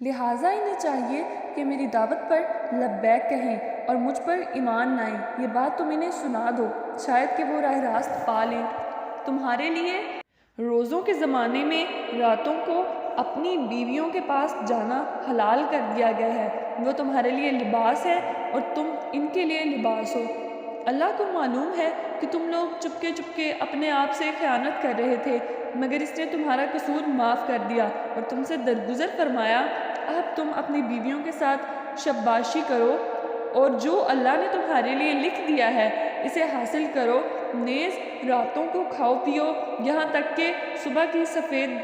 لہٰذا انہیں چاہیے کہ میری دعوت پر لبیک کہیں اور مجھ پر ایمان لائیں۔ یہ بات تم انہیں سنا دو، شاید کہ وہ راہ راست پا لیں۔ تمہارے لیے روزوں کے زمانے میں راتوں کو اپنی بیویوں کے پاس جانا حلال کر دیا گیا ہے۔ وہ تمہارے لیے لباس ہے اور تم ان کے لیے لباس ہو۔ اللہ کو معلوم ہے کہ تم لوگ چپکے چپکے اپنے آپ سے خیانت کر رہے تھے، مگر اس نے تمہارا قصور معاف کر دیا اور تم سے درگزر فرمایا۔ اب تم اپنی بیویوں کے ساتھ شباشی کرو اور جو اللہ نے تمہارے لیے لکھ دیا ہے اسے حاصل کرو، نیز راتوں کو کھاؤ پیو یہاں تک کہ صبح کی سفید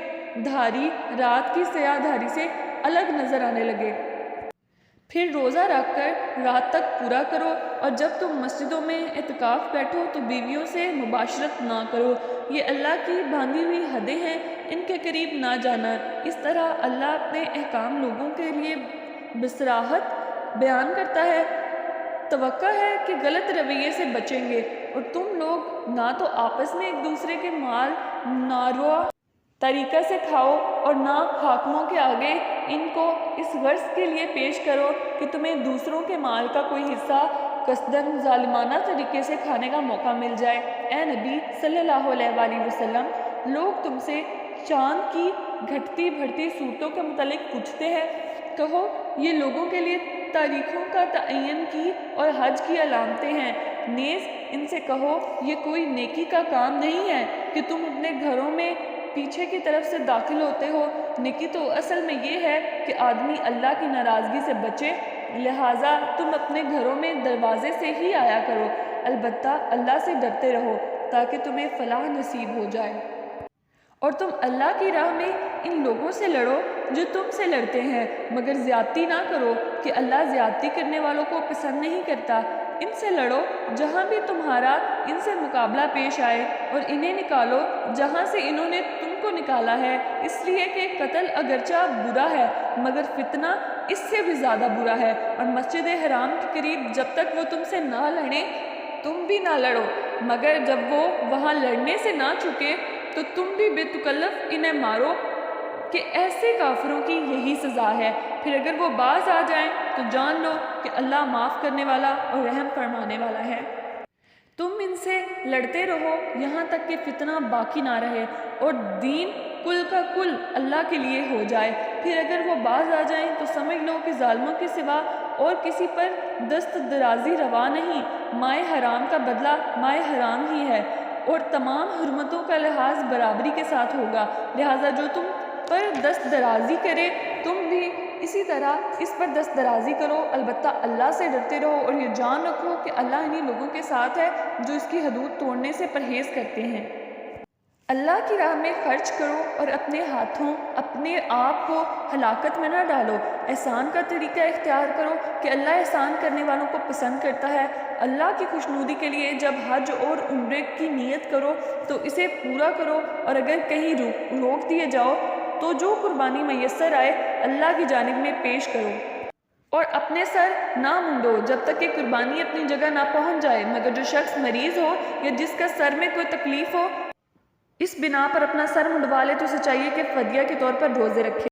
دھاری رات کی سیاہ دھاری سے الگ نظر آنے لگے۔ پھر روزہ رکھ کر رات تک پورا کرو، اور جب تم مسجدوں میں اعتکاف بیٹھو تو بیویوں سے مباشرت نہ کرو، یہ اللہ کی باندھی ہوئی حدیں ہیں، ان کے قریب نہ جانا۔ اس طرح اللہ اپنے احکام لوگوں کے لیے بصراحت بیان کرتا ہے۔ توقع ہے کہ غلط رویے سے بچیں گے، اور تم لوگ نہ تو آپس میں ایک دوسرے کے مال ناروا طریقہ سے کھاؤ اور نہ حاکموں کے آگے ان کو اس غرض کے لیے پیش کرو کہ تمہیں دوسروں کے مال کا کوئی حصہ قصداً ظالمانہ طریقے سے کھانے کا موقع مل جائے۔ اے نبی صلی اللہ علیہ وآلہ وسلم، لوگ تم سے چاند کی گھٹتی بڑھتی صورتوں کے متعلق پوچھتے ہیں، کہو یہ لوگوں کے لیے تاریخوں کا تعین کی اور حج کی علامتیں ہیں۔ نیز ان سے کہو یہ کوئی نیکی کا کام نہیں ہے کہ تم اپنے گھروں میں پیچھے کی طرف سے داخل ہوتے ہو، نیکی تو اصل میں یہ ہے کہ آدمی اللہ کی ناراضگی سے بچے، لہٰذا تم اپنے گھروں میں دروازے سے ہی آیا کرو، البتہ اللہ سے ڈرتے رہو تاکہ تمہیں فلاح نصیب ہو جائے۔ اور تم اللہ کی راہ میں ان لوگوں سے لڑو جو تم سے لڑتے ہیں، مگر زیادتی نہ کرو کہ اللہ زیادتی کرنے والوں کو پسند نہیں کرتا۔ ان سے لڑو جہاں بھی تمہارا ان سے مقابلہ پیش آئے، اور انہیں نکالو جہاں سے انہوں نے تم کو نکالا ہے، اس لیے کہ قتل اگرچہ برا ہے مگر فتنہ اس سے بھی زیادہ برا ہے۔ اور مسجد حرام کے قریب جب تک وہ تم سے نہ لڑیں تم بھی نہ لڑو، مگر جب وہ وہاں لڑنے سے نہ چکے تو تم بھی بے تکلف انہیں مارو، کہ ایسے کافروں کی یہی سزا ہے۔ پھر اگر وہ باز آ جائیں تو جان لو کہ اللہ معاف کرنے والا اور رحم فرمانے والا ہے۔ تم ان سے لڑتے رہو یہاں تک کہ فتنہ باقی نہ رہے اور دین کل کا کل اللہ کے لیے ہو جائے۔ پھر اگر وہ باز آ جائیں تو سمجھ لو کہ ظالموں کے سوا اور کسی پر دست درازی روا نہیں۔ مائے حرام کا بدلہ مائے حرام ہی ہے، اور تمام حرمتوں کا لحاظ برابری کے ساتھ ہوگا، لہٰذا جو تم پر دست درازی کرے تم بھی اسی طرح اس پر دست درازی کرو، البتہ اللہ سے ڈرتے رہو اور یہ جان رکھو کہ اللہ انہی لوگوں کے ساتھ ہے جو اس کی حدود توڑنے سے پرہیز کرتے ہیں۔ اللہ کی راہ میں خرچ کرو اور اپنے ہاتھوں اپنے آپ کو ہلاکت میں نہ ڈالو۔ احسان کا طریقہ اختیار کرو کہ اللہ احسان کرنے والوں کو پسند کرتا ہے۔ اللہ کی خوشنودی کے لیے جب حج اور عمرے کی نیت کرو تو اسے پورا کرو، اور اگر کہیں روک دیے جاؤ تو جو قربانی میسر آئے اللہ کی جانب میں پیش کرو، اور اپنے سر نہ منڈو جب تک کہ قربانی اپنی جگہ نہ پہنچ جائے، مگر جو شخص مریض ہو یا جس کا سر میں کوئی تکلیف ہو اس بنا پر اپنا سر منڈوا لے تو اسے چاہیے کہ فدیہ کے طور پر روزے رکھے۔